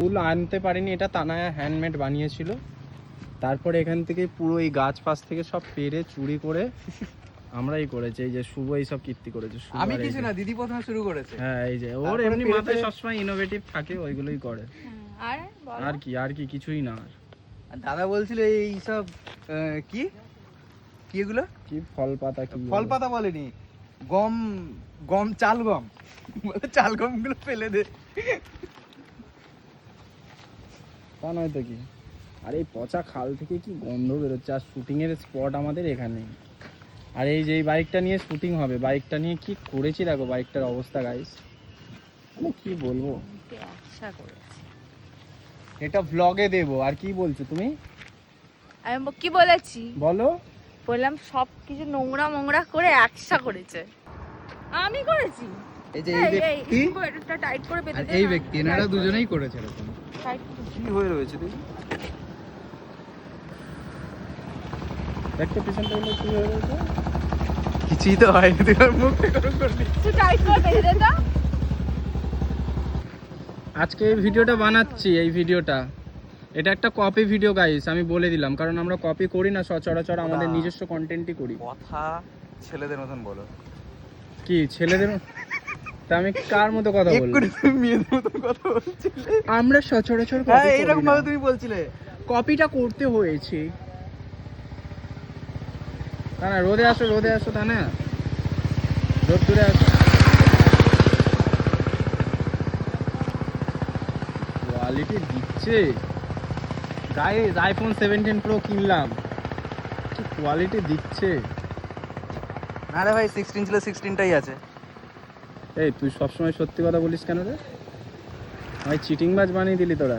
ফুল আনতে পারিনি, এটা তানায়া হ্যান্ডমেড বানিয়েছিল। তারপরে এখান থেকে পুরো এই গাছ পাশ থেকে সব পেরে চুরি করে আমরাই করেছি। এই যে শুভ এইসব কীর্তি করেছে। আমি কিছু না, দিদি প্রথমে শুরু করেছে। হ্যাঁ এই যে ওর এমনি মাথায় সবসময় ইনোভেটিভ থাকে, ওইগুলোই করে। আর কি কিছুই না। আর দাদা বলছিল এই সব কি কি এগুলো কি ফল পাতা, কি ফল পাতা বলেনি, গম গম চাল গম বলে, চাল গম গুলো ফেলে দে। তা নয় তো কি। আর এই পচা খাল থেকে কি গন্ধ বেরোচ্ছে। আর শুটিং এর স্পট আমাদের এখানে। আর এই যে এই বাইকটা নিয়ে শুটিং হবে, বাইকটা নিয়ে কি করেছি দেখো বাইকটার অবস্থা গাইস, আমি কি বলবো। এটা ভ্লগে দেবো। আর কি বলছো তুমি? আমি কি বলেছি বলো। বললাম সব কিছু নোংরা মোংরা করে একসা করেছে। আমি করেছি। এই যে এই ব্যক্তি এটা টাইট করে বেঁধে আর এই ব্যক্তি, এনারা দুজনেই করেছে এরকম। কি হয়ে রয়েছে দেখি, দেখতে পিছনটা কি হয়ে রয়েছে। কিছুই তো হয়নি, তোমার মুখটা গরম করলি। তুই টাইট করে বেঁধে দে তো। আজকে এই ভিডিওটা বানাচ্ছি, এই ভিডিওটা এটা একটা কপি ভিডিও গাইস, আমি বলে দিলাম, কারণ আমরা কপি করি না সচরাচর, আমাদের নিজস্ব কন্টেন্টই করি। কথা ছেলেদের মতন বলো। কি ছেলেদের? তা আমি কার মতো কথা বলবো? তুমি মেয়েদের মতন কথা বলছিলে। আমরা সচরাচর কপি হ্যাঁ করি এরকম না। ভাবে তুমি বলছিলে। কপিটা করতে হয়েছে। তা না, রোদে আসো, রোদে আসো, তা না রোদ দূরে আসো। কোয়ালিটি দিচ্ছে গাইস, আইফোন 17 প্রো কিনলাম, কি কোয়ালিটি দিচ্ছে। না রে ভাই, 16 ছিল, 16টাই আছে। এই তুই সবসময় সত্যি কথা বলিস কেন রে? ভাই চিটিংবাজ বানিয়ে দিলি তোরা।